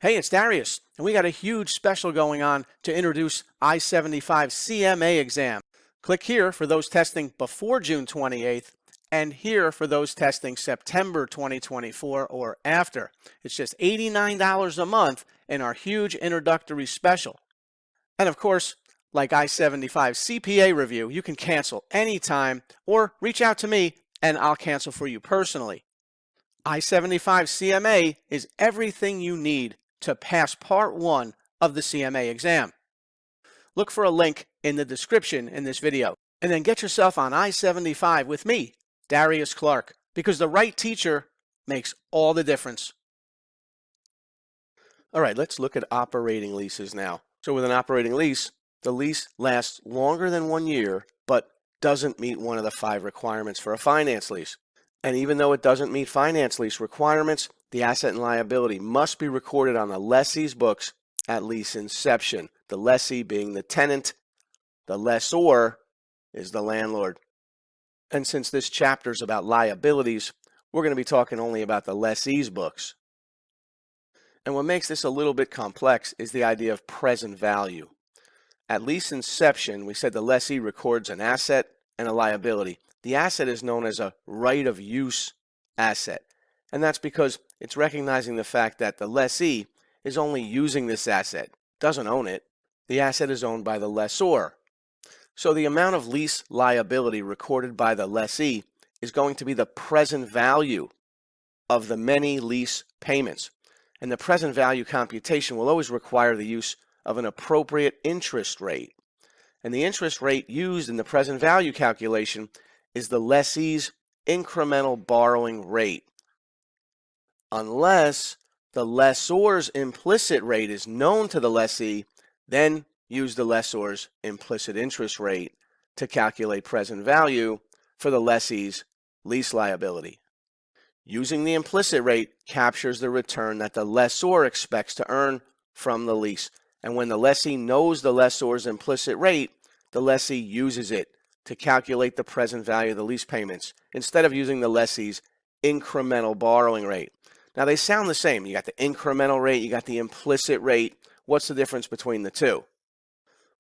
Hey, it's Darius, and we got a huge special going on to introduce I75 CMA exam. Click here for those testing before June 28th, and here for those testing September 2024 or after. It's just $89 a month in our huge introductory special. And of course, like I75 CPA review, you can cancel anytime or reach out to me and I'll cancel for you personally. I75 CMA is everything you need to pass part 1 of the CMA exam. Look for a link in the description in this video, and then get yourself on I75 with me, Darius Clark, because the right teacher makes all the difference. All right, let's look at operating leases now. So with an operating lease, the lease lasts longer than 1 year, but doesn't meet one of the 5 requirements for a finance lease. And even though it doesn't meet finance lease requirements, the asset and liability must be recorded on the lessee's books at lease inception. The lessee being the tenant, the lessor is the landlord. And since this chapter is about liabilities, we're going to be talking only about the lessee's books. And what makes this a little bit complex is the idea of present value. At lease inception, we said the lessee records an asset and a liability. The asset is known as a right of use asset. And that's because it's recognizing the fact that the lessee is only using this asset, doesn't own it. The asset is owned by the lessor. So the amount of lease liability recorded by the lessee is going to be the present value of the many lease payments. And the present value computation will always require the use of an appropriate interest rate. And the interest rate used in the present value calculation is the lessee's incremental borrowing rate. Unless the lessor's implicit rate is known to the lessee, then use the lessor's implicit interest rate to calculate present value for the lessee's lease liability. Using the implicit rate captures the return that the lessor expects to earn from the lease. And when the lessee knows the lessor's implicit rate, the lessee uses it to calculate the present value of the lease payments instead of using the lessee's incremental borrowing rate. Now they sound the same. You got the incremental rate, you got the implicit rate. What's the difference between the two?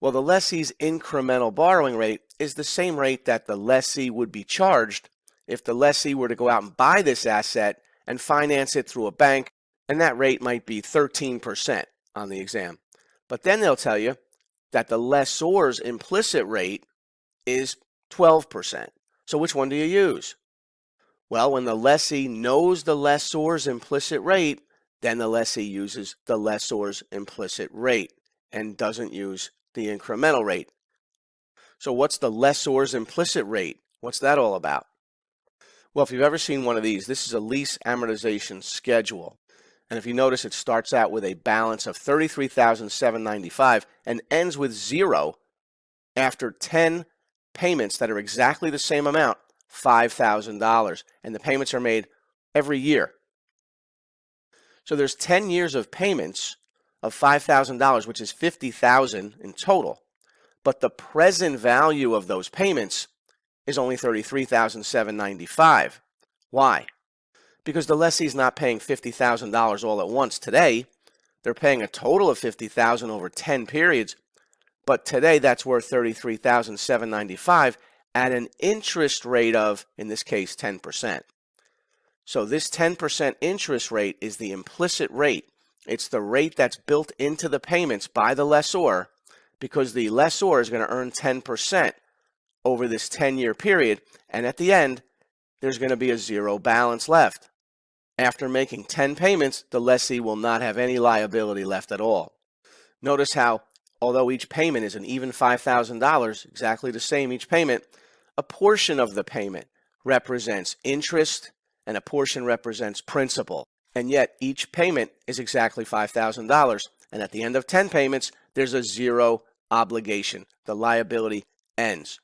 Well, the lessee's incremental borrowing rate is the same rate that the lessee would be charged if the lessee were to go out and buy this asset and finance it through a bank, and that rate might be 13% on the exam. But then they'll tell you that the lessor's implicit rate is 12%. So which one do you use? Well, when the lessee knows the lessor's implicit rate, then the lessee uses the lessor's implicit rate and doesn't use the incremental rate. So what's the lessor's implicit rate? What's that all about? Well, if you've ever seen one of these, this is a lease amortization schedule. And if you notice, it starts out with a balance of $33,795 and ends with 0 after 10 payments that are exactly the same amount, $5,000. And the payments are made every year. So there's 10 years of payments of $5,000, which is $50,000 in total. But the present value of those payments is only $33,795. Why? Because the lessee is not paying $50,000 all at once today. They're paying a total of $50,000 over 10 periods. But today that's worth $33,795 at an interest rate of, in this case, 10%. So this 10% interest rate is the implicit rate. It's the rate that's built into the payments by the lessor because the lessor is going to earn 10% over this 10-year period. And at the end, there's going to be a 0 balance left. After making 10 payments, the lessee will not have any liability left at all. Notice how, although each payment is an even $5,000, exactly the same each payment, a portion of the payment represents interest and a portion represents principal. And yet each payment is exactly $5,000. And at the end of 10 payments, there's a 0 obligation. The liability ends.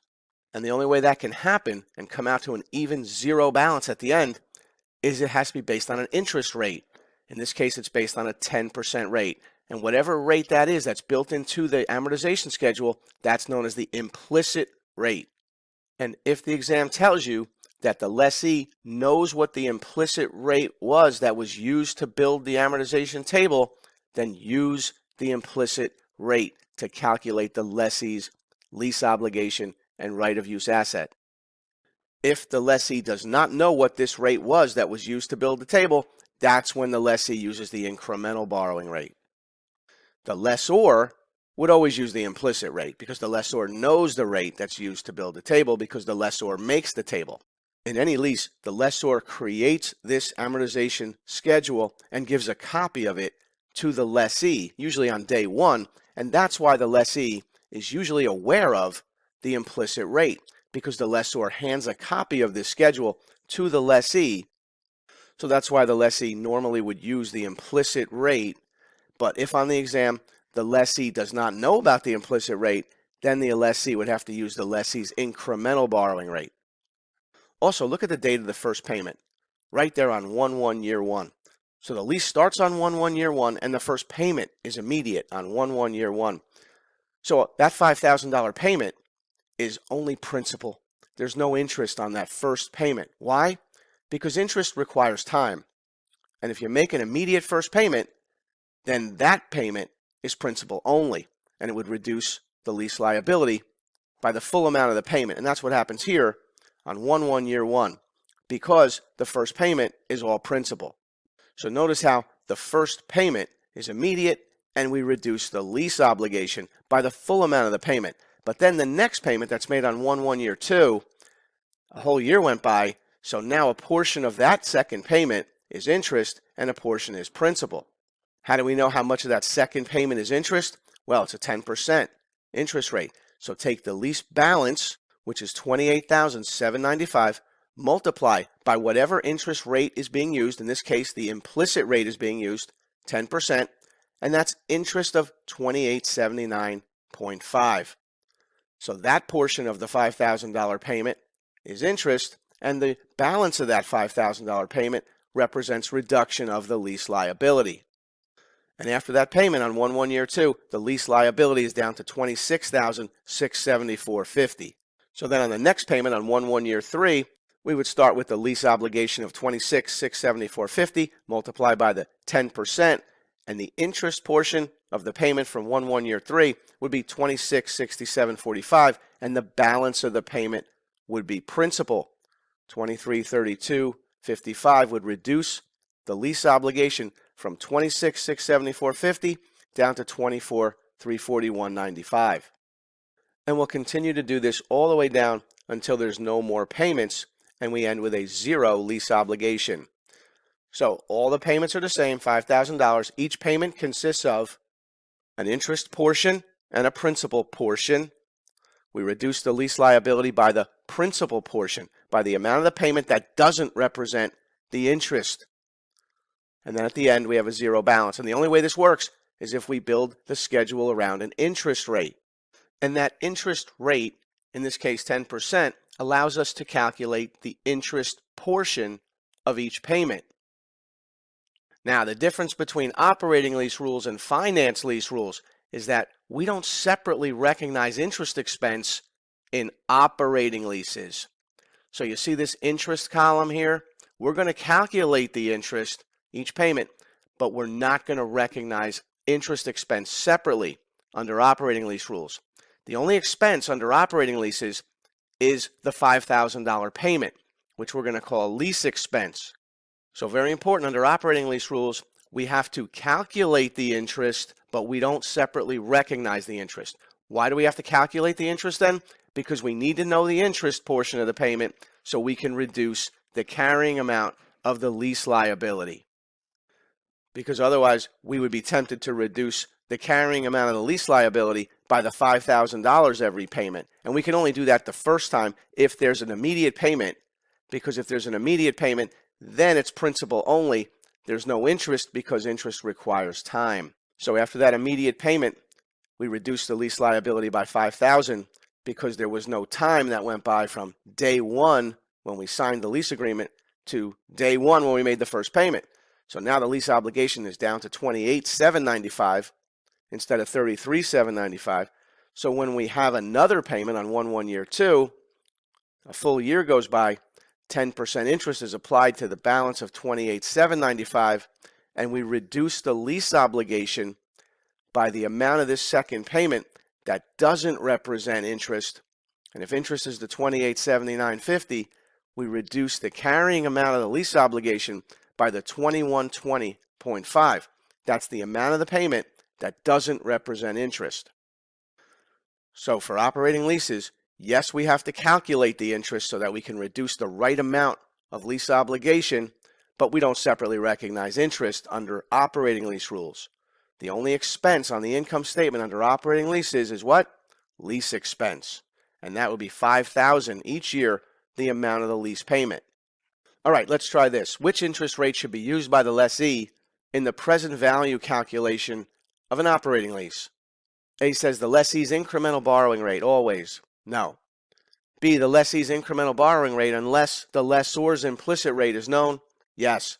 And the only way that can happen and come out to an even 0 balance at the end is it has to be based on an interest rate. In this case, it's based on a 10% rate. And whatever rate that is that's built into the amortization schedule, that's known as the implicit rate. And if the exam tells you that the lessee knows what the implicit rate was that was used to build the amortization table, then use the implicit rate to calculate the lessee's lease obligation and right of use asset. If the lessee does not know what this rate was that was used to build the table, that's when the lessee uses the incremental borrowing rate. The lessor would always use the implicit rate because the lessor knows the rate that's used to build the table because the lessor makes the table. In any lease, the lessor creates this amortization schedule and gives a copy of it to the lessee, usually on day one, and that's why the lessee is usually aware of the implicit rate, because the lessor hands a copy of this schedule to the lessee. So that's why the lessee normally would use the implicit rate. But if on the exam the lessee does not know about the implicit rate, then the lessee would have to use the lessee's incremental borrowing rate. Also, look at the date of the first payment, right there on 1/1/1. So the lease starts on 1/1/1, and the first payment is immediate on 1/1/1. So that $5,000 payment is only principal. There's no interest on that first payment. Why? Because interest requires time. And if you make an immediate first payment, then that payment is principal only, and it would reduce the lease liability by the full amount of the payment. And that's what happens here on 1/1/1, because the first payment is all principal. So notice how the first payment is immediate, and we reduce the lease obligation by the full amount of the payment. But then the next payment that's made on 1/1/2, a whole year went by, so now a portion of that second payment is interest and a portion is principal. How do we know how much of that second payment is interest? Well, it's a 10% interest rate. So take the lease balance, which is $28,795, multiply by whatever interest rate is being used. In this case, the implicit rate is being used, 10%, and that's interest of $2879.5. So that portion of the $5,000 payment is interest, and the balance of that $5,000 payment represents reduction of the lease liability. And after that payment on 1/1/2, the lease liability is down to $26,674.50. So then on the next payment on 1/1/3, we would start with the lease obligation of $26,674.50 multiplied by the 10%, and the interest portion of the payment from 1/1/3 would be $26,6745, and the balance of the payment would be principal. $23,3255 would reduce the lease obligation from $26,674.50 down to $24,341.95. And we'll continue to do this all the way down until there's no more payments, and we end with a zero lease obligation. So all the payments are the same, $5,000. Each payment consists of an interest portion and a principal portion. We reduce the lease liability by the principal portion, by the amount of the payment that doesn't represent the interest. And then at the end, we have a zero balance. And the only way this works is if we build the schedule around an interest rate. And that interest rate, in this case 10%, allows us to calculate the interest portion of each payment. Now, the difference between operating lease rules and finance lease rules is that we don't separately recognize interest expense in operating leases. So you see this interest column here? We're going to calculate the interest, each payment, but we're not going to recognize interest expense separately under operating lease rules. The only expense under operating leases is the $5,000 payment, which we're going to call lease expense. So very important, under operating lease rules, we have to calculate the interest, but we don't separately recognize the interest. Why do we have to calculate the interest then? Because we need to know the interest portion of the payment so we can reduce the carrying amount of the lease liability. Because otherwise, we would be tempted to reduce the carrying amount of the lease liability by the $5,000 every payment. And we can only do that the first time if there's an immediate payment, because if there's an immediate payment, then it's principal only. There's no interest because interest requires time. So after that immediate payment, we reduce the lease liability by $5,000 because there was no time that went by from day one when we signed the lease agreement to day one when we made the first payment. So now the lease obligation is down to $28,795 instead of $33,795. So when we have another payment on 1/1/2, a full year goes by, 10% interest is applied to the balance of $28,795, and we reduce the lease obligation by the amount of this second payment that doesn't represent interest. And if interest is the $2879.50, we reduce the carrying amount of the lease obligation by the $2120.5. That's the amount of the payment that doesn't represent interest. So for operating leases, yes, we have to calculate the interest so that we can reduce the right amount of lease obligation, but we don't separately recognize interest under operating lease rules. The only expense on the income statement under operating leases is what? Lease expense. And that would be $5,000 each year, the amount of the lease payment. All right, let's try this. Which interest rate should be used by the lessee in the present value calculation of an operating lease? A says the lessee's incremental borrowing rate, always. No. B, the lessee's incremental borrowing rate unless the lessor's implicit rate is known. Yes.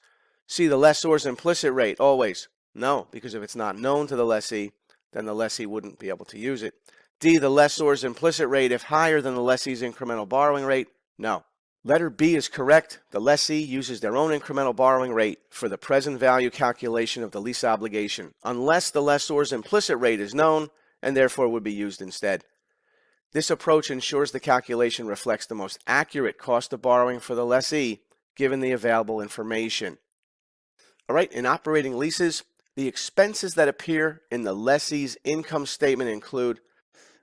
C, the lessor's implicit rate, always. No, because if it's not known to the lessee, then the lessee wouldn't be able to use it. D, the lessor's implicit rate if higher than the lessee's incremental borrowing rate. No. Letter B is correct. The lessee uses their own incremental borrowing rate for the present value calculation of the lease obligation, unless the lessor's implicit rate is known and therefore would be used instead. This approach ensures the calculation reflects the most accurate cost of borrowing for the lessee, given the available information. All right, in operating leases, the expenses that appear in the lessee's income statement include,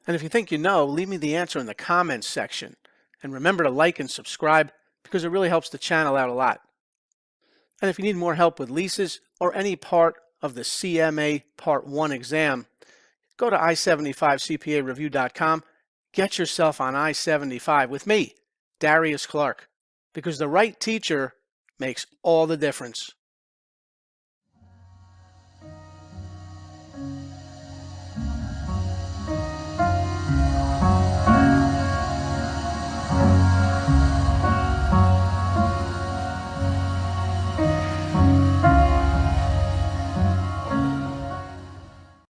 and if you think you know, leave me the answer in the comments section. And remember to like and subscribe because it really helps the channel out a lot. And if you need more help with leases or any part of the CMA Part 1 exam, go to i75cpareview.com. Get yourself on I-75 with me, Darius Clark, because the right teacher makes all the difference.